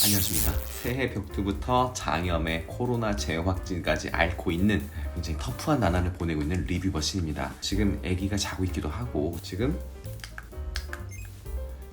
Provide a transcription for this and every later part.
안녕하십니까. 새해 벽두부터 장염에 코로나 재확진까지 앓고 있는 굉장히 터프한 나날을 보내고 있는 리뷰버신입니다. 지금 아기가 자고 있기도 하고 지금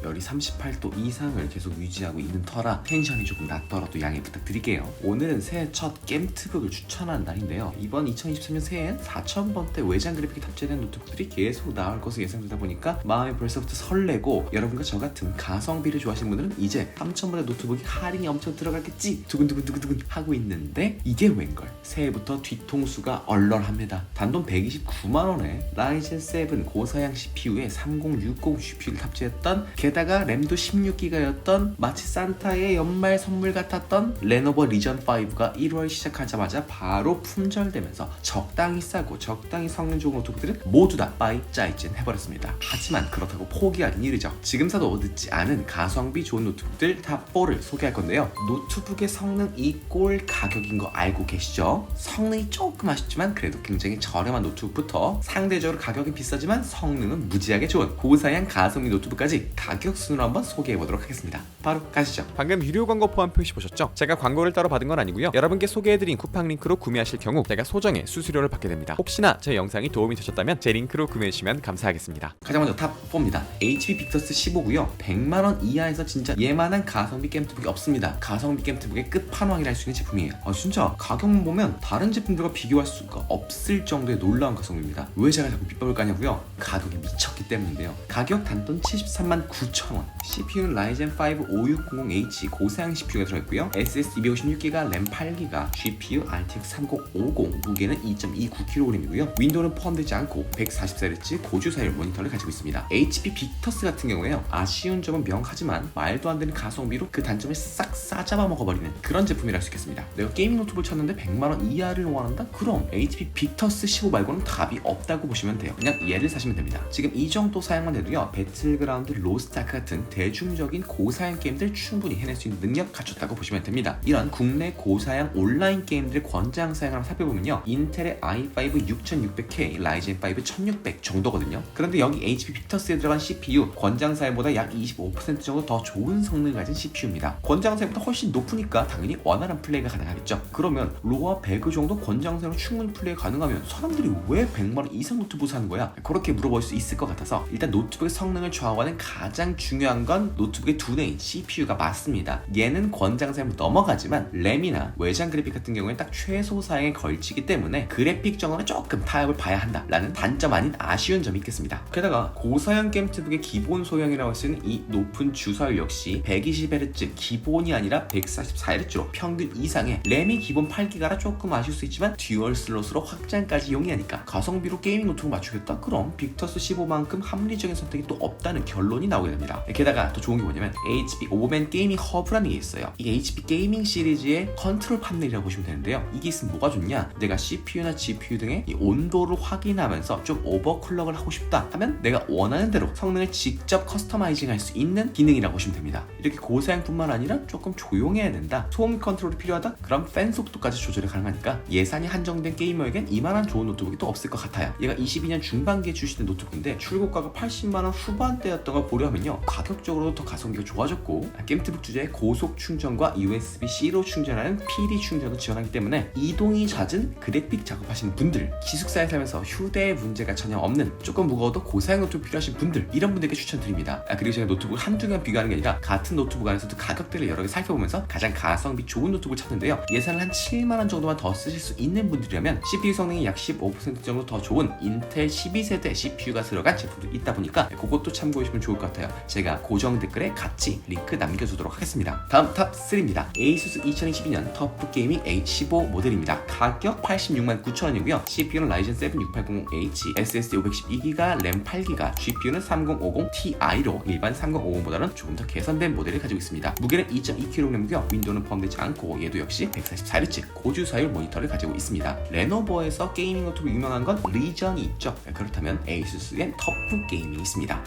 열이 38도 이상을 계속 유지하고 있는 터라 텐션이 조금 낮더라도 양해 부탁드릴게요. 오늘은 새해 첫 겜트북을 추천한 날인데요. 이번 2023년 새해엔 4000번대 외장 그래픽이 탑재된 노트북들이 계속 나올 것으로 예상되다 보니까 마음이 벌써부터 설레고, 여러분과 저 같은 가성비를 좋아하시는 분들은 이제 3000번대 노트북이 할인이 엄청 들어갔겠지 두근두근 하고 있는데, 이게 웬걸 새해부터 뒤통수가 얼얼합니다. 단돈 129만원에 라이젠 7 고사양 CPU에 3060 CPU를 탑재했던, 게다가 램도 16기가였던 마치 산타의 연말 선물 같았던 레노버 리전 5가 1월 시작하자마자 바로 품절되면서 적당히 싸고 적당히 성능 좋은 노트북들은 모두 다 빠이 짜이찐 해버렸습니다. 하지만 그렇다고 포기하긴 이르죠. 지금 사도 늦지 않은 가성비 좋은 노트북들 탑4를 소개할 건데요. 노트북의 성능 이 꼴 가격인 거 알고 계시죠? 성능이 조금 아쉽지만 그래도 굉장히 저렴한 노트북부터 상대적으로 가격이 비싸지만 성능은 무지하게 좋은 고사양 가성비 노트북까지 가격 순으로 한번 소개해보도록 하겠습니다. 바로 가시죠. 방금 유료 광고 포함 표시 보셨죠? 제가 광고를 따로 받은 건 아니고요. 여러분께 소개해드린 쿠팡 링크로 구매하실 경우 제가 소정의 수수료를 받게 됩니다. 혹시나 제 영상이 도움이 되셨다면 제 링크로 구매해주시면 감사하겠습니다. 가장 먼저 탑4입니다. HP 빅터스 15고요. 100만원 이하에서 진짜 얘만한 가성비 게임트북이 없습니다. 가성비 게임트북의 끝판왕이라 할 수 있는 제품이에요. 진짜 가격만 보면 다른 제품들과 비교할 수가 없을 정도의 놀라운 가성비입니다. 왜 제가 자꾸 비법을 까냐고요? 가격이 미쳤기 때문인데요. 가격 단돈 73만 9천원. CPU는 라이젠 5 5600H 고사양 CPU가 들어있고요. SSD 256GB, 램 8GB, GPU RTX 3050, 무게는 2.29kg이고요. 윈도우는 포함되지 않고 144Hz 고주사율 모니터를 가지고 있습니다. HP 빅터스 같은 경우에요, 아쉬운 점은 명하지만 말도 안 되는 가성비로 그 단점을 싹 싸잡아 먹어버리는 그런 제품이라 할 수 있겠습니다. 내가 게이밍 노트북을 찾는데 100만원 이하를 원한다? 그럼 HP 빅터스 15 말고는 답이 없다고 보시면 돼요. 그냥 얘를 사시면 됩니다. 지금 이 정도 사양만 해도요, 배틀그라운드, 로스트아크 같은 대중적인 고사양 게임들 충분히 해낼 수 있는 능력 갖췄다고 보시면 됩니다. 이런 국내 고사양 온라인 게임들의 권장 사양을 살펴보면요, 인텔의 i5 6600K, 라이젠 5 1600 정도거든요. 그런데 여기 HP 빅터스에 들어간 CPU 권장 사양보다 약 25% 정도 더 좋은 성능을 가진 CPU입니다. 권장 사양보다 훨씬 높으니까 당연히 원활한 플레이가 가능하겠죠. 그러면 로아 배그 정도 권장 사양으로 충분히 플레이 가능하면 사람들이 왜 100만원 이상 노트북 사는 거야? 그렇게 물어볼 수 있을 것 같아서, 일단 노트북의 성능을 좌우하는 가장 중요한 건 노트북의 두뇌인 CPU가 맞습니다. 얘는 권장 사양을 넘어가지만 램이나 외장 그래픽 같은 경우에 딱 최소 사양에 걸치기 때문에 그래픽 정도는 조금 타협을 봐야 한다라는 단점 아닌 아쉬운 점이 있겠습니다. 게다가 고사양 게임트북의 기본 소형이라고 할 수 있는 이 높은 주사율 역시 120Hz 기본이 아니라 144Hz로 평균 이상의, 램이 기본 8GB라 조금 아쉬울 수 있지만 듀얼 슬롯으로 확장까지 용이하니까 가성비로 게이밍 노트북 맞추겠다? 그럼 빅터스 15만큼 합리적인 선택이 또 없다는 결론이 나오게 됩니다. 게다가 또 좋은 게 뭐냐면 HP 오버맨 게이밍 허브라는 게 있어요. 이 HP 게이밍 시리즈의 컨트롤 판넬이라고 보시면 되는데요. 이게 있으면 뭐가 좋냐? 내가 CPU나 GPU 등의 이 온도를 확인하면서 좀 오버클럭을 하고 싶다 하면 내가 원하는 대로 성능을 직접 커스터마이징 할 수 있는 기능이라고 보시면 됩니다. 이렇게 고사양뿐만 아니라 조금 조용해야 된다, 소음 컨트롤이 필요하다, 그럼 팬 속도까지 조절이 가능하니까 예산이 한정된 게이머에겐 이만한 좋은 노트북이 또 없을 것 같아요. 얘가 22년 중반기에 출시된 노트북인데 출고가가 80만원 후반대였던 걸 고려하면요, 가격적으로 더 가성비가 좋아졌고, 게임트북 주제에 고속 충전과 USB-C로 충전하는 PD 충전도 지원하기 때문에 이동이 잦은 그래픽 작업하시는 분들, 기숙사에 살면서 휴대의 문제가 전혀 없는 조금 무거워도 고사양 노트북 필요하신 분들, 이런 분들께 추천드립니다. 그리고 제가 노트북 한두 개만 비교하는 게 아니라 같은 노트북 안에서도 가격대를 여러 개 살펴보면서 가장 가성비 좋은 노트북을 찾는데요, 예산을 한 7만원 정도만 더 쓰실 수 있는 분들이라면 CPU 성능이 약 15% 정도 더 좋은 인텔 12세대 CPU가 들어간 제품도 있다 보니까 그것도 참고해주시면 좋을 것 같아요. 제가 고정 댓글에 같이 링크 남겨두도록 하겠습니다. 다음 탑3입니다. ASUS 2022년 터프 게이밍 A15 모델입니다. 가격 86만 9천원이고요. CPU는 라이젠 7 6800H, SSD 512GB, 램 8GB, GPU는 3050 Ti로 일반 3050보다는 조금 더 개선된 모델을 가지고 있습니다. 무게는 2.2kg이고요. 윈도우는 포함되지 않고 얘도 역시 144Hz 고주사율 모니터를 가지고 있습니다. 레노버에서 게이밍 노트북 유명한 건 리전이 있죠. 그렇다면 ASUS엔 터프 게이밍이 있습니다.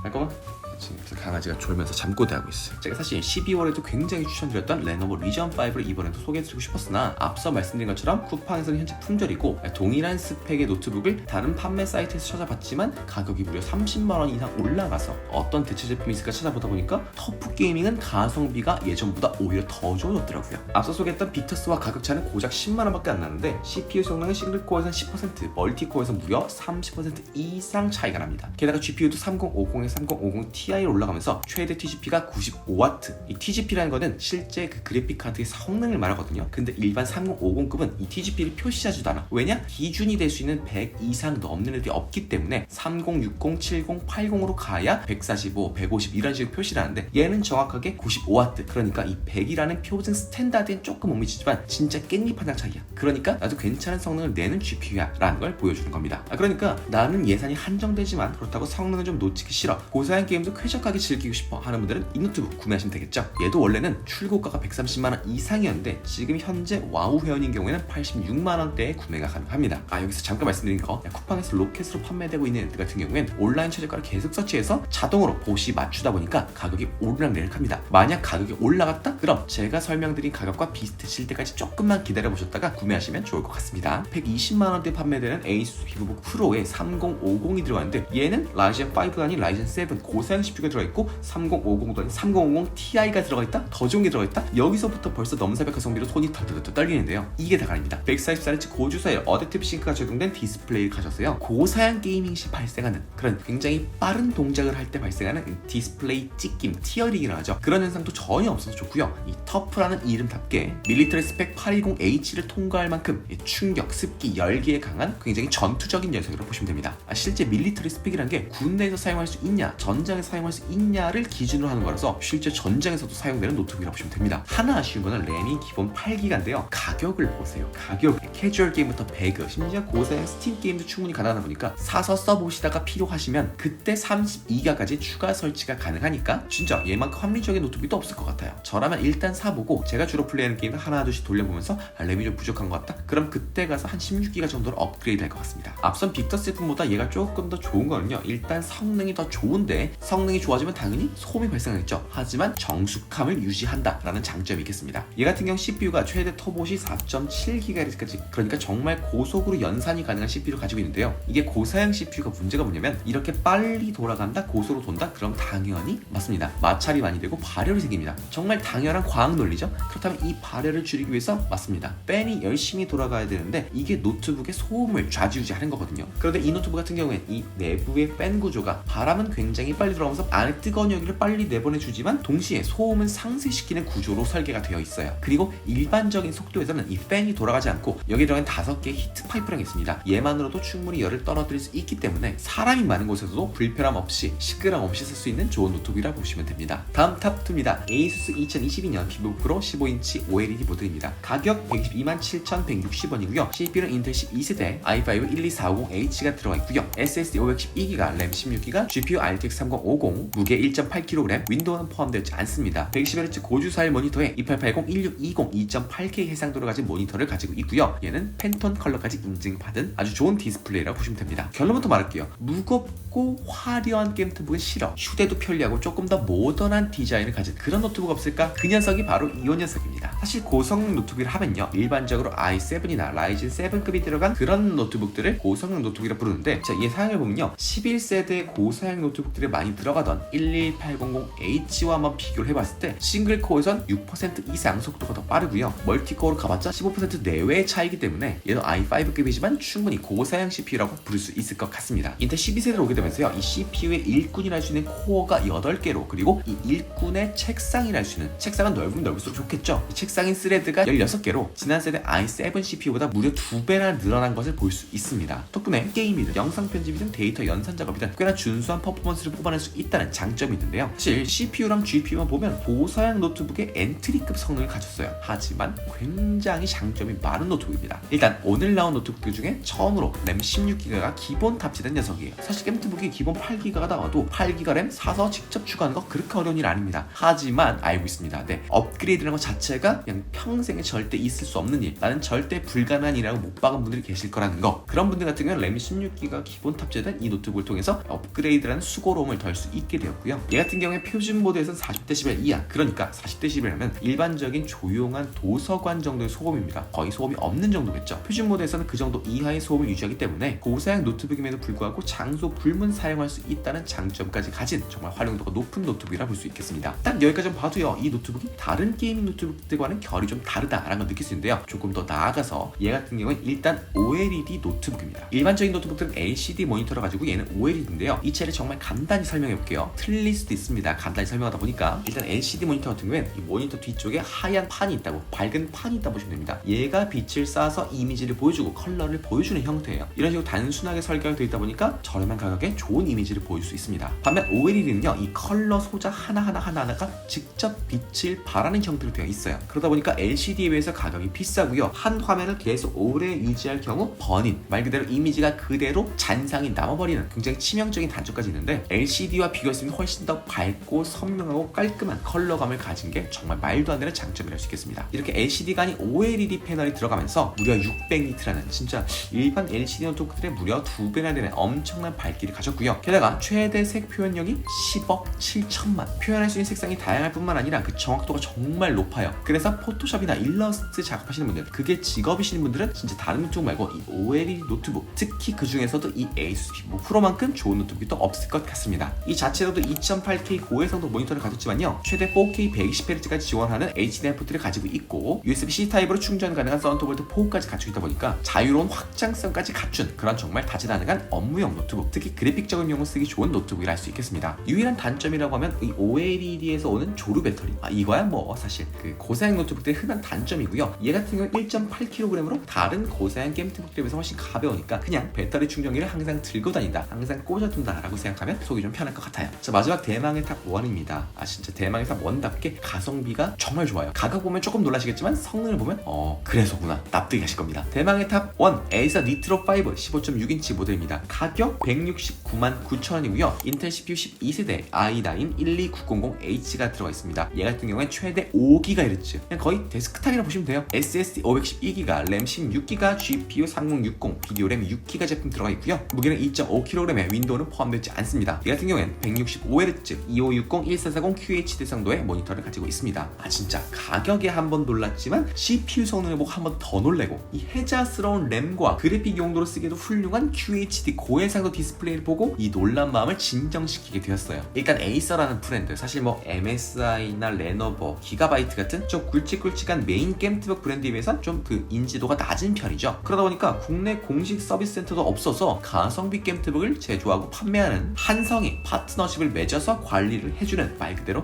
깔끔한? 그래서 강아지가 졸면서 잠꼬대하고 있어요. 제가 사실 12월에도 굉장히 추천드렸던 레노버 리전 5를 이번에도 소개해드리고 싶었으나 앞서 말씀드린 것처럼 쿠팡에서는 현재 품절이고 동일한 스펙의 노트북을 다른 판매 사이트에서 찾아봤지만 가격이 무려 30만원 이상 올라가서 어떤 대체 제품이 있을까 찾아보다 보니까 터프 게이밍은 가성비가 예전보다 오히려 더 좋아졌더라고요. 앞서 소개했던 빅터스와 가격 차는 고작 10만원밖에 안 나는데 CPU 성능은 싱글코어에선 10%, 멀티코어에서 무려 30% 이상 차이가 납니다. 게다가 GPU도 3050에 3050 Ti로 올라가면서 최대 TGP가 95W. 이 TGP라는 거는 실제 그 그래픽 카드의 성능을 말하거든요. 근데 일반 3050급은 이 TGP를 표시하지도 않아. 왜냐? 기준이 될 수 있는 100 이상 넘는 애들이 없기 때문에 30, 60, 70, 80으로 가야 145, 150 이런 식으로 표시를 하는데 얘는 정확하게 95W. 그러니까 이 100이라는 표준 스탠다드엔 조금 못 미치지만 진짜 깻잎 한 장 차이야. 그러니까 나도 괜찮은 성능을 내는 GPU야 라는 걸 보여주는 겁니다. 그러니까 나는 예산이 한정되지만 그렇다고 성능을 좀 놓치기 싫어, 고사양 게임도 쾌적하게 즐기고 싶어 하는 분들은 이 노트북 구매하시면 되겠죠. 얘도 원래는 출고가가 130만원 이상이었는데 지금 현재 와우 회원인 경우에는 86만원대에 구매가 가능합니다. 여기서 잠깐 말씀드린 거, 쿠팡에서 로켓으로 판매되고 있는 애들 같은 경우엔 온라인 최저가를 계속 서치해서 자동으로 보시 맞추다 보니까 가격이 오르락내락합니다. 만약 가격이 올라갔다? 그럼 제가 설명드린 가격과 비슷해질 때까지 조금만 기다려보셨다가 구매하시면 좋을 것 같습니다. 120만원대 판매되는 에이수스 비보북 프로에 3050이 들어가는데 얘는 라이젠 5가 아닌 라이젠 7 고사양 CPU가 들어가있고 3050도 아닌 3050 Ti가 들어가있다? 더 좋은 게 들어가있다? 여기서부터 벌써 넘사벽 가성비로 손이 덜덜덜 떨리는데요. 이게 다가 아닙니다. 144Hz 고주사의 어댑티브 싱크가 적용된 디스플레이를 가졌어요. 고사양 게이밍 시 발생하는 그런 굉장히 빠른 동작을 할 때 발생하는 디스플레이 찍힘, 티어링이라고 하죠. 그런 현상도 전혀 없어서 좋고요. 이 터프라는 이름답게 밀리터리 스펙 820H를 통과할 만큼 충격, 습기, 열기에 강한 굉장히 전투적인 녀석이라고 보시면 됩니다. 실제 밀리터리 스펙이라는 게 군대에서 사용할 수 있냐, 전장에서 사용할 수 있냐를 기준으로 하는 거라서 실제 전장에서도 사용되는 노트북이라고 보시면 됩니다. 하나 아쉬운 거는 램이 기본 8기가인데요. 가격을 보세요. 가격. 캐주얼 게임부터 배그, 심지어 고사양 스팀 게임도 충분히 가능하다 보니까 사서 써보시다가 필요하시면 그때 32기가까지 추가 설치가 가능하니까 진짜 얘만큼 합리적인 노트북이 또 없을 것 같아요. 저라면 일단 사보고 제가 주로 플레이하는 게임을 하나 둘씩 돌려보면서 램이 좀 부족한 것 같다? 그럼 그때 가서 한 16기가 정도로 업그레이드 할 것 같습니다. 앞선 빅터스 제품보다 얘가 조금 더 좋은 거는요, 일단 성능이 더 좋은데 성능이 좋아지면 당연히 소음이 발생하겠죠. 하지만 정숙함을 유지한다 라는 장점이 있겠습니다. 얘 같은 경우 CPU가 최대 터보시 4.7GHz까지, 그러니까 정말 고속으로 연산이 가능한 CPU를 가지고 있는데요. 이게 고사양 CPU가 문제가 뭐냐면 이렇게 빨리 돌아간다, 고속으로 돈다? 그럼 당연히 맞습니다. 마찰이 많이 되고 발열이 생깁니다. 정말 당연한 과학 논리죠. 그렇다면 이 발열을 줄이기 위해서 맞습니다, 팬이 열심히 돌아가야 되는데 이게 노트북의 소음을 좌지우지하는 거거든요. 그런데 이 노트북 같은 경우엔 이 내부의 팬 구조가 바람은 굉장히 빨리 들어가면서 안에 뜨거운 열기를 빨리 내보내주지만 동시에 소음은 상쇄시키는 구조로 설계가 되어 있어요. 그리고 일반적인 속도에서는 이 팬이 돌아가지 않고 여기에 들어간 5개의 히트 파이프랑 있습니다. 얘만으로도 충분히 열을 떨어뜨릴 수 있기 때문에 사람이 많은 곳에서도 불편함 없이 시끄럼 없이 쓸 수 있는 좋은 노트북이라 보시면 됩니다. 다음 탑2입니다. 에이수스 2022년 비보북 프로 15인치 OLED 모델입니다. 가격 127,160원이고요. CPU는 인텔 12세대 i5 12450H가 들어가 있고요. SSD 512GB, 램 16GB, GPU RTX 3050, 무게 1.8kg, 윈도우는 포함되지 않습니다. 120Hz 고주사일 모니터에 2880, 1620, 2.8K 해상도를 가진 모니터를 가지고 있고요. 얘는 팬톤 컬러까지 인증받은 아주 좋은 디스플레이라고 보시면 됩니다. 결론부터 말할게요. 무겁고 화려한 게임 노트북은 싫어. 휴대도 편리하고 조금 더 모던한 디자인을 가진 그런 노트북 없을까? 그 녀석이 바로 이 녀석입니다. 사실 고성능 노트북을 하면요, 일반적으로 i7이나 라이젠 7급이 들어간 그런 노트북들을 고성능 노트북이라 부르는데, 자, 얘 사양해보면요, 11세대 고사양 노트북들에 많이 들어가던 11800H와 한번 비교를 해봤을 때 싱글코어에선 6% 이상 속도가 더 빠르고요, 멀티코어로 가봤자 15% 내외의 차이기 때문에 얘도 i5급이지만 충분히 고사양 CPU라고 부를 수 있을 것 같습니다. 인텔 12세대로 오게 되면서요, 이 CPU의 일꾼이라 할 수 있는 코어가 8개로, 그리고 이 일꾼의 책상이라 할 수 있는, 책상은 넓으면 넓을수록 좋겠죠, 이 책상인 스레드가 16개로 지난 세대 i7 CPU보다 무려 2배나 늘어난 것을 볼 수 있습니다. 덕분에 게임이든 영상 편집이든 데이터 연산 작업이든 꽤나 준수한 퍼포먼스를 뽑아낼 수 있다는 장점이 있는데요. 사실 CPU랑 GPU만 보면 고사양 노트북의 엔트리급 성능을 가졌어요. 하지만 굉장히 장점이 많은 노트북입니다. 일단 오늘 나온 노트북들 중에 처음으로 램 16기가가 기본 탑재된 녀석이에요. 사실 게임 노트북이 기본 8기가가 나와도 8기가 램 사서 직접 추가하는 거 그렇게 어려운 일 아닙니다. 하지만 알고 있습니다. 네, 업그레이드라는 것 자체가 그냥 평생에 절대 있을 수 없는 일, 나는 절대 불가능한 일이라고 못 박은 분들이 계실 거라는 거. 그런 분들 같은 경우는 램 16기가 기본 탑재된 이 노트북을 통해서 업그레이드라는 수고로움을 덜 수 수 있게 되었고요. 얘 같은 경우에 표준 모드에서는 40dB 이하, 그러니까 40dB라면 일반적인 조용한 도서관 정도의 소음입니다. 거의 소음이 없는 정도겠죠. 표준 모드에서는 그 정도 이하의 소음을 유지하기 때문에 고사양 노트북임에도 불구하고 장소 불문 사용할 수 있다는 장점까지 가진 정말 활용도가 높은 노트북이라 볼 수 있겠습니다. 딱 여기까지 봐도요, 이 노트북이 다른 게이밍 노트북들과는 결이 좀 다르다라는 걸 느낄 수 있는데요. 조금 더 나아가서 얘 같은 경우는 일단 OLED 노트북입니다. 일반적인 노트북들은 LCD 모니터를 가지고 얘는 OLED인데요. 이 차를 정말 간단히 설명해 볼게요. 틀릴 수도 있습니다. 간단히 설명하다 보니까 일단 LCD 모니터 같은 경우에는 이 모니터 뒤쪽에 하얀 판이 있다고, 밝은 판이 있다고 보시면 됩니다. 얘가 빛을 쏴서 이미지를 보여주고 컬러를 보여주는 형태예요. 이런 식으로 단순하게 설계가 되어 있다 보니까 저렴한 가격에 좋은 이미지를 보여줄 수 있습니다. 반면 OLED는요, 이 컬러 소자 하나하나가 직접 빛을 발하는 형태로 되어 있어요. 그러다 보니까 LCD에 비해서 가격이 비싸고요. 한 화면을 계속 오래 유지할 경우 버닝, 말 그대로 이미지가 그대로 잔상이 남아버리는 굉장히 치명적인 단점까지 있는데, LCD와 비교했을 때 훨씬 더 밝고 선명하고 깔끔한 컬러감을 가진 게 정말 말도 안 되는 장점이랄 수 있겠습니다. 이렇게 LCD가 아닌 OLED 패널이 들어가면서 무려 600니트라는 진짜 일반 LCD 노트북들의 무려 2배나 되는 엄청난 밝기를 가졌고요. 게다가 최대 색 표현력이 10억 7천만. 표현할 수 있는 색상이 다양할 뿐만 아니라 그 정확도가 정말 높아요. 그래서 포토샵이나 일러스트 작업하시는 분들, 그게 직업이시는 분들은 진짜 다른 노트북 말고 이 OLED 노트북, 특히 그 중에서도 이 ASUS 뭐 프로만큼 좋은 노트북이 또 없을 것 같습니다. 이 자체로도 2.8K 고해상도 모니터를 가졌지만요, 최대 4K 120Hz까지 지원하는 HDMI 포트를 가지고 있고 USB-C 타입으로 충전 가능한 썬더볼트 4까지 갖추고 있다 보니까 자유로운 확장성까지 갖춘 그런 정말 다재다능한 업무용 노트북, 특히 그래픽적인 용어 쓰기 좋은 노트북이라 할 수 있겠습니다. 유일한 단점이라고 하면 이 OLED에서 오는 조류 배터리, 이거야 뭐 사실 그 고사양 노트북들의 흔한 단점이고요. 얘 같은 경우 1.8kg으로 다른 고사양 게임 노트북들에 비해서 훨씬 가벼우니까 그냥 배터리 충전기를 항상 들고 다닌다, 항상 꽂아둔다 라고 생각하면 속이 좀 편할 것 같아요. 자, 마지막 대망의 탑 1입니다. 진짜 대망의 탑 1답게 가성비가 정말 좋아요. 가격 보면 조금 놀라시겠지만 성능을 보면 그래서구나 납득이 가실 겁니다. 대망의 탑 1, 에이서 니트로 5 15.6인치 모델입니다. 가격 169만 9천원이고요. 인텔 CPU 12세대 i9 12900H가 들어가 있습니다. 얘 같은 경우엔 최대 5GHz, 그냥 거의 데스크탑이라 보시면 돼요. SSD 512GB, 램 16GB, GPU 3060, 비디오 램 6GB 제품 들어가 있고요. 무게는 2.5kg에 윈도우는 포함되지 않습니다. 얘 같은 경우엔 165Hz, 2560, 1440 QHD 정도의 모니터를 가지고 있습니다. 진짜 가격에 한번 놀랐지만 CPU 성능을 보고 한번 더 놀래고, 이 혜자스러운 램과 그래픽 용도로 쓰기에도 훌륭한 QHD 고해상도 디스플레이를 보고 이 놀란 마음을 진정시키게 되었어요. 일단 에이서라는 브랜드, 사실 뭐 MSI나 레노버, 기가바이트 같은 좀 굵직굵직한 메인 게임트북 브랜드에 비해서 좀 그 인지도가 낮은 편이죠. 그러다 보니까 국내 공식 서비스 센터도 없어서 가성비 게임트북을 제조하고 판매하는 한성이 파트너십을 맺어서 관리를 해주는 말 그대로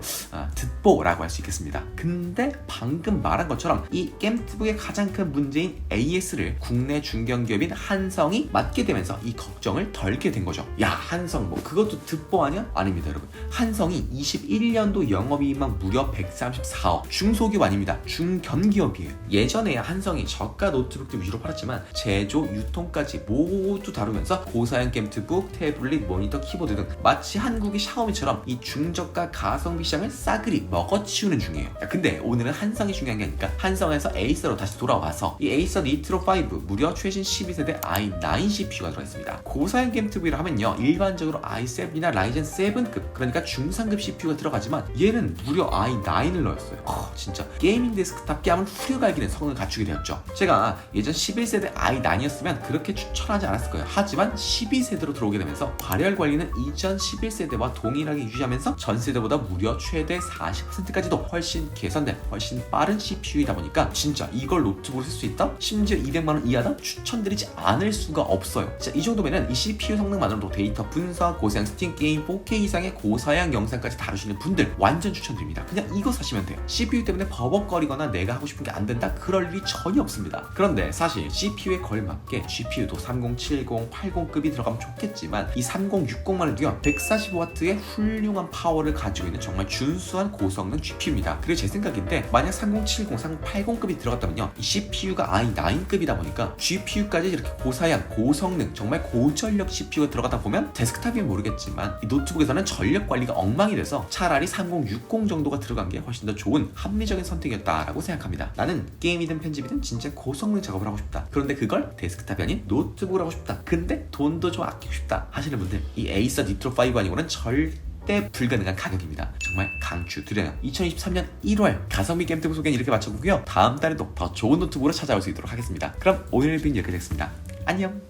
듣보라고 할 수 있겠습니다. 근데 방금 말한 것처럼 이 게임트북의 가장 큰 문제인 AS를 국내 중견기업인 한성이 맡게 되면서 이 걱정을 덜게 된 거죠. 야, 한성 뭐 그것도 듣보 아니야? 아닙니다, 여러분. 한성이 21년도 영업이익만 무려 134억. 중소기업 아닙니다. 중견기업이에요. 예전에야 한성이 저가 노트북들 위주로 팔았지만 제조, 유통까지 모두 다루면서 고사양 게임트북, 태블릿, 모니터, 키보드 등 마치 한국의 샤오미처럼 이 중저가 가성비 시장을 싸그리 먹어치우는 중이에요. 근데 오늘은 한성이 중요한 게 아니니까 한성에서 에이서로 다시 돌아와서 이 에이서 니트로 5 무려 최신 12세대 i9 CPU가 들어있습니다. 고사양 게임트북이라 하면요, 일반적으로 i7이나 라이젠 7급, 그러니까 중상급 CPU가 들어가지만 얘는 무려 i9을 넣었어요. 진짜 게이밍 데스크탑 게임은 후려갈기는 성능을 갖추게 되었죠. 제가 예전 11세대 i9이었으면 그렇게 추천하지 않았을 거예요. 하지만 12세대로 들어오게 되면서 발열 관리는 이전 11세대와 동일하게 유지하면서 전 세대보다 무려 최대 40%까지도 훨씬 개선된, 훨씬 빠른 CPU이다 보니까 진짜 이걸 노트북으로 쓸 수 있다? 심지어 200만원 이하다? 추천드리지 않을 수가 없어요. 진짜 이 정도면은 이 CPU 성능만으로도 데이터 분석, 고사양 스팀 게임, 4K 이상의 고사양 영상까지 다루시는 분들 완전 추천드립니다. 그냥 이거 사시면 돼요. CPU 때문에 버벅거리거나 내가 하고 싶은 게 안 된다? 그럴 일이 전혀 없습니다. 그런데 사실 CPU에 걸맞게 GPU도 3070, 80급이 들어가면 좋겠지만 이 3060만 해도요 145W의 훌륭한 파워를 가지고 있는 정말 준수한 고성능 GPU입니다. 그리고 제 생각인데 만약 3070, 3080급이 들어갔다면요, 이 CPU가 i9급이다 보니까 GPU까지 이렇게 고사양, 고성능, 정말 고전력 CPU가 들어가다 보면 데스크탑이면 모르겠지만 이 노트북에서는 전력 관리가 엉망이 돼서 차라리 3060 정도가 들어간 게 훨씬 더 좋은 합리적인 선택이었다라고 생각합니다. 나는 게임이든 편집이든 진짜 고성능 작업을 하고 싶다. 그런데 그걸 데스크탑이 아닌 노트북으로 하고 싶다. 근데 돈도 좀 아끼고 싶다 하시는 분들, 이 에이서 니트로 5 아니고는 절대 절대 불가능한 가격입니다. 정말 강추드려요. 2023년 1월 가성비 게임트북 소개는 이렇게 마쳐보고요. 다음 달에도 더 좋은 노트북으로 찾아올 수 있도록 하겠습니다. 그럼 오늘 비는 여기까지 하겠습니다. 안녕.